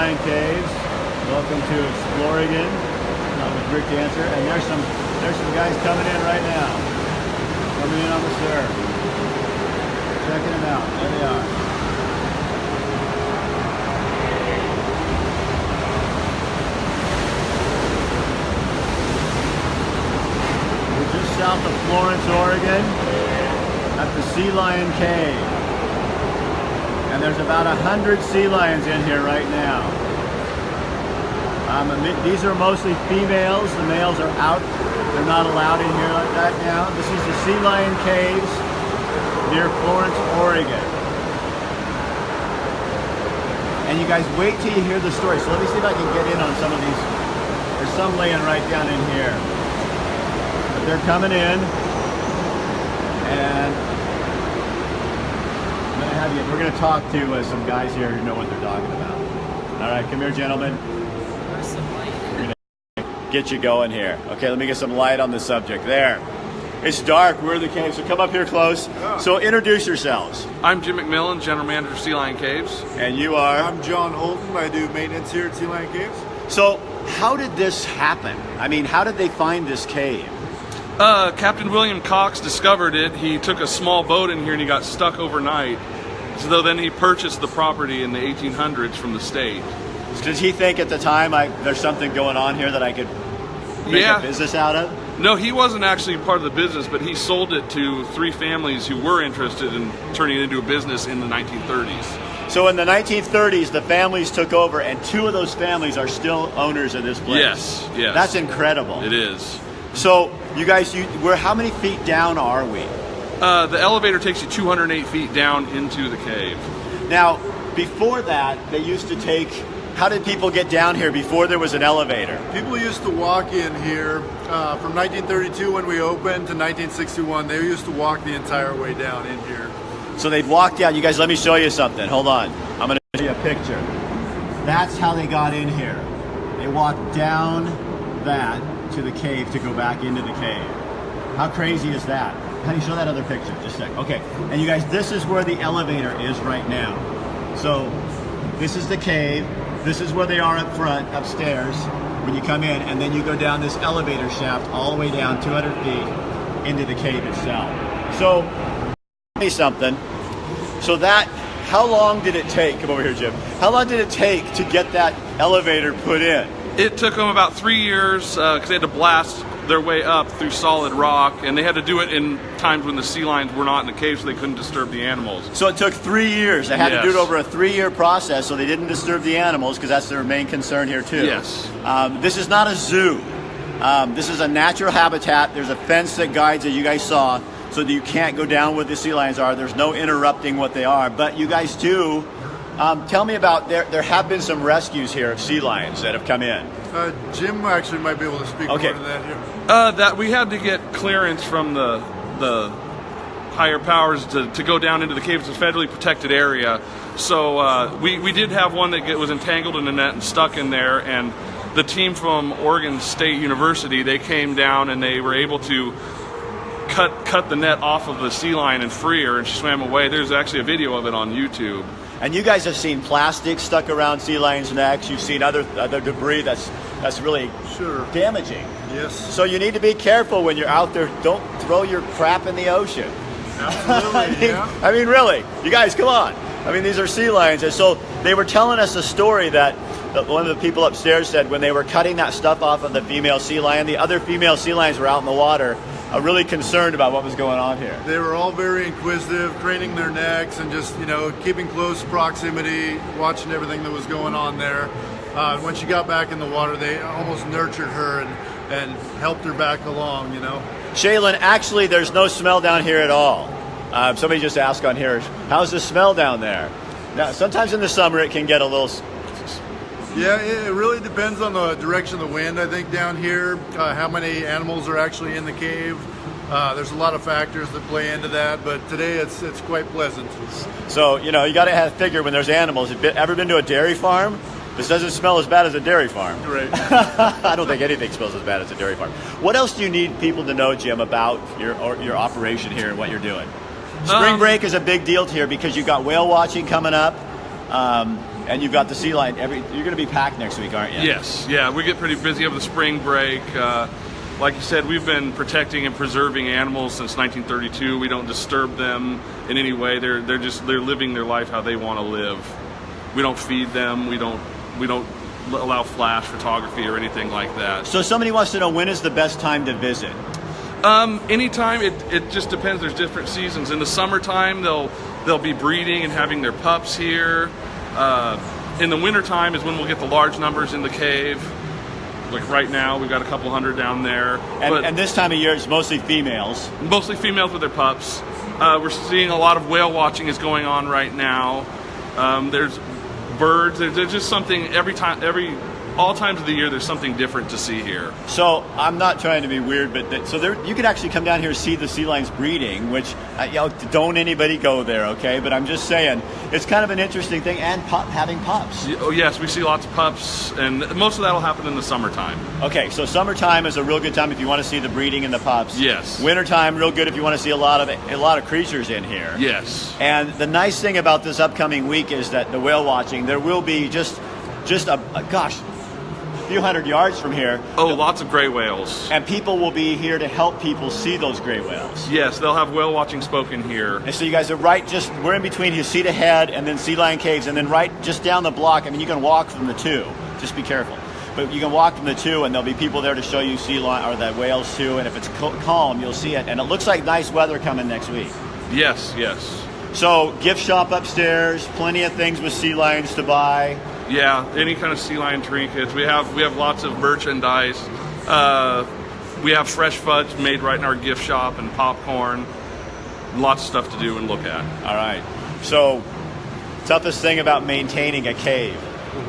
Lion Caves. Welcome to ExplOregon. I'm with Rick Dancer, and there's some guys coming in right now. Coming in on the surf. Checking them out. There they are. We're just south of Florence, Oregon, at the Sea Lion Cave. And there's about 100 sea lions in here right now. These are mostly females. The males are out. They're not allowed in here like that now. This is the Sea Lion Caves near Florence, Oregon. And you guys wait till you hear the story. So let me see if I can get in on some of these. There's some laying right down in here. But they're coming in. And we're going to talk to some guys here who know what they're talking about. All right, come here, gentlemen. We're going to get you going here. Okay, let me get some light on the subject. There. It's dark. We're in the cave, so come up here close. So introduce yourselves. I'm Jim McMillan, General Manager of Sea Lion Caves. And you are? I'm John Holton. I do maintenance here at Sea Lion Caves. So how did this happen? I mean, how did they find this cave? Captain William Cox discovered it. He took a small boat in here and he got stuck overnight. So then he purchased the property in the 1800s from the state. Did he think at the time, there's something going on here that I could make a business out of? No, he wasn't actually part of the business, but he sold it to 3 families who were interested in turning it into a business in the 1930s. So in the 1930s, the families took over, and 2 of those families are still owners of this place. Yes, yes. That's incredible. It is. So you guys, how many feet down are we? The elevator takes you 208 feet down into the cave. Now, before that, they used to take... How did people get down here before there was an elevator? People used to walk in here from 1932 when we opened to 1961. They used to walk the entire way down in here. So they'd walk down. You guys, let me show you something. Hold on. I'm going to show you a picture. That's how they got in here. They walked down that to the cave to go back into the cave. How crazy is that? How do you show that other picture? Just a sec. Okay. And you guys, this is where the elevator is right now. So this is the cave. This is where they are up front, upstairs, when you come in, and then you go down this elevator shaft all the way down 200 feet into the cave itself. So, tell me something. So how long did it take? Come over here, Jim. How long did it take to get that elevator put in? It took them about 3 years because they had to blast their way up through solid rock, and they had to do it in times when the sea lions were not in the cave, so they couldn't disturb the animals. So it took 3 years. They had to do it over a 3-year process, so they didn't disturb the animals, because that's their main concern here too. Yes. This is not a zoo. This is a natural habitat. There's a fence that guides it. You guys saw, so that you can't go down where the sea lions are. There's no interrupting what they are. But you guys do. Tell me about, there have been some rescues here of sea lions that have come in. Jim actually might be able to speak more to that here. That we had to get clearance from the higher powers to go down into the cave. It's a federally protected area. So we did have one that was entangled in a net and stuck in there, and the team from Oregon State University, they came down and they were able to cut the net off of the sea lion and free her, and she swam away. There's actually a video of it on YouTube. And you guys have seen plastic stuck around sea lions' necks. You've seen other debris that's really damaging. Yes. So you need to be careful when you're out there. Don't throw your crap in the ocean. Absolutely. I mean, really. You guys, come on. I mean, these are sea lions. And so they were telling us a story that one of the people upstairs said when they were cutting that stuff off of the female sea lion, the other female sea lions were out in the water, really concerned about what was going on here. They were all very inquisitive, craning their necks and just, keeping close proximity, watching everything that was going on there. When she got back in the water, they almost nurtured her and helped her back along, Shaylin, actually, there's no smell down here at all. Somebody just asked on here, how's the smell down there? Now, sometimes in the summer it can get a little... Yeah, it really depends on the direction of the wind, I think, down here, how many animals are actually in the cave. There's a lot of factors that play into that, but today it's quite pleasant. So, you got to figure when there's animals. Have you ever been to a dairy farm? This doesn't smell as bad as a dairy farm. Right. I don't think anything smells as bad as a dairy farm. What else do you need people to know, Jim, about your operation here and what you're doing? Spring break is a big deal here because you've got whale watching coming up. And you've got the sea lion. You're going to be packed next week, aren't you? Yes, yeah, we get pretty busy over the spring break. Like you said, we've been protecting and preserving animals since 1932. We don't disturb them in any way. They're living their life how they want to live. We don't feed them. We don't allow flash photography or anything like that. So somebody wants to know, when is the best time to visit? Anytime. It just depends. There's different seasons. In the summertime, they'll be breeding and having their pups here. In the wintertime is when we'll get the large numbers in the cave. Like right now, we've got a couple hundred down there. And this time of year, it's mostly females. Mostly females with their pups. We're seeing a lot of whale watching is going on right now. There's birds. There's just something all times of the year. There's something different to see here. So I'm not trying to be weird, but you could actually come down here and see the sea lions breeding. Which don't anybody go there, okay? But I'm just saying it's kind of an interesting thing, and having pups. Oh yes, we see lots of pups, and most of that will happen in the summertime. Okay, so summertime is a real good time if you want to see the breeding and the pups. Yes. Wintertime, real good if you want to see a lot of creatures in here. Yes. And the nice thing about this upcoming week is that the whale watching, there will be just a few hundred yards from here. Oh, lots of gray whales. And people will be here to help people see those gray whales. Yes, they'll have whale watching spoken here. And so you guys are we're in between Cedar Head and then Sea Lion Caves, and then right just down the block. I mean, you can walk from the two. Just be careful. But you can walk from the two, and there'll be people there to show you sea lion or the whales too. And if it's calm, you'll see it. And it looks like nice weather coming next week. Yes, yes. So gift shop upstairs, plenty of things with sea lions to buy. Yeah, any kind of sea lion trinkets. We have lots of merchandise. We have fresh fudge made right in our gift shop and popcorn. Lots of stuff to do and look at. All right. So, toughest thing about maintaining a cave?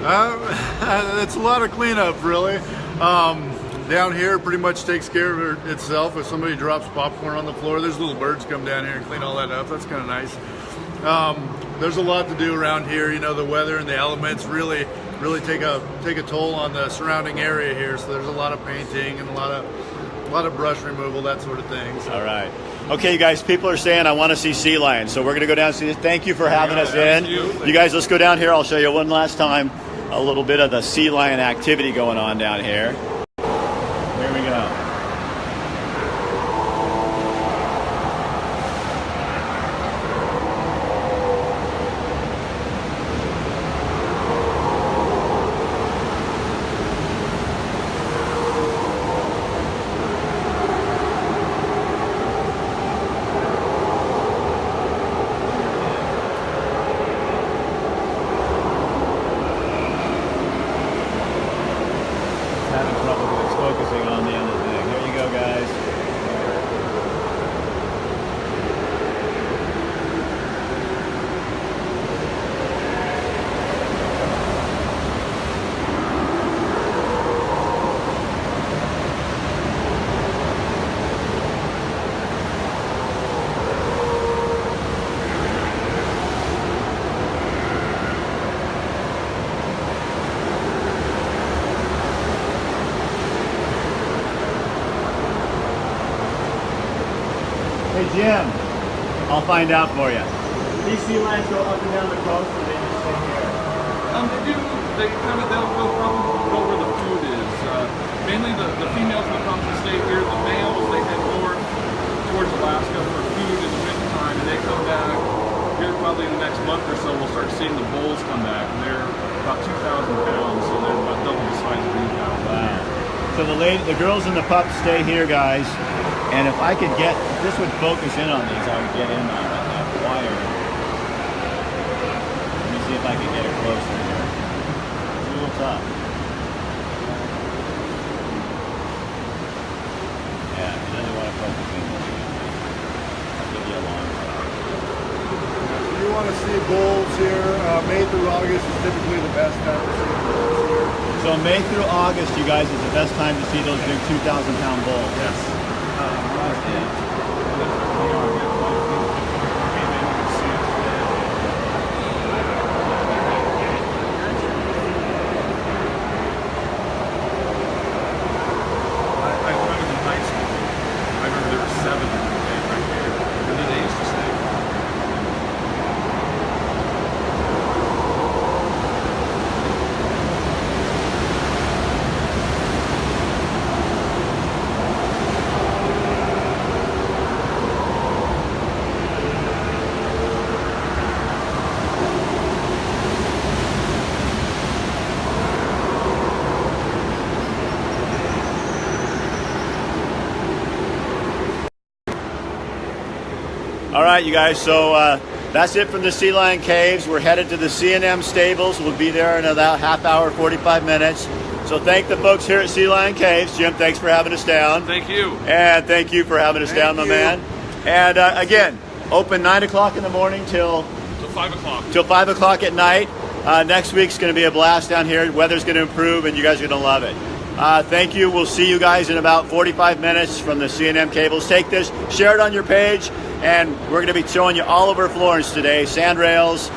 It's a lot of cleanup, really. Down here pretty much takes care of itself. If somebody drops popcorn on the floor, there's little birds come down here and clean all that up. That's kind of nice. There's a lot to do around here. You know, the weather and the elements really take a toll on the surrounding area here. So there's a lot of painting and a lot of brush removal, that sort of thing. So. All right. Okay, you guys, people are saying I want to see sea lions, so we're going to go down and see this. Thank you for having us in. You guys, let's go down here. I'll show you one last time a little bit of the sea lion activity going on down here. Here we go. Having trouble with focusing on the other thing. Here you go, guys. Hey Jim, I'll find out for you. These sea lions go up and down the coast, or they just stay here? They'll probably go where the food is. Mainly the females will come to stay here. The males, they head north towards Alaska for food in the wintertime, and they come back here probably in the next month or so. We'll start seeing the bulls come back, and they're about 2,000 pounds, so they're about double the size of these now. Wow. So the girls and the pups stay here, guys. And if I could get, if this would focus in on these, I would get in on that wire. Let me see if I can get it closer here. It's a little tough. Yeah, it doesn't want to focus in. I'll give you a long shot. If you want to see bulls here, May through August is typically the best time to see bulls here. So May through August, you guys, is the best time to see those big 2,000-pound bulls. Yes. right, you guys. So that's it from the Sea Lion Caves. We're headed to the C&M stables. We'll be there in about half hour, 45 minutes. So thank the folks here at Sea Lion Caves. Jim, thanks for having us down. Thank you. And thank you for having us down, my man. And again, open 9 o'clock in the morning till 5 o'clock. Till 5 o'clock at night. Next week's going to be a blast down here. Weather's going to improve, and you guys are going to love it. Thank you. We'll see you guys in about 45 minutes from the C&M cables. Take this, share it on your page, and we're going to be showing you all over Florence today. Sand rails,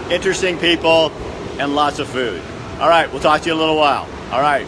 interesting people, and lots of food. All right, we'll talk to you in a little while. All right.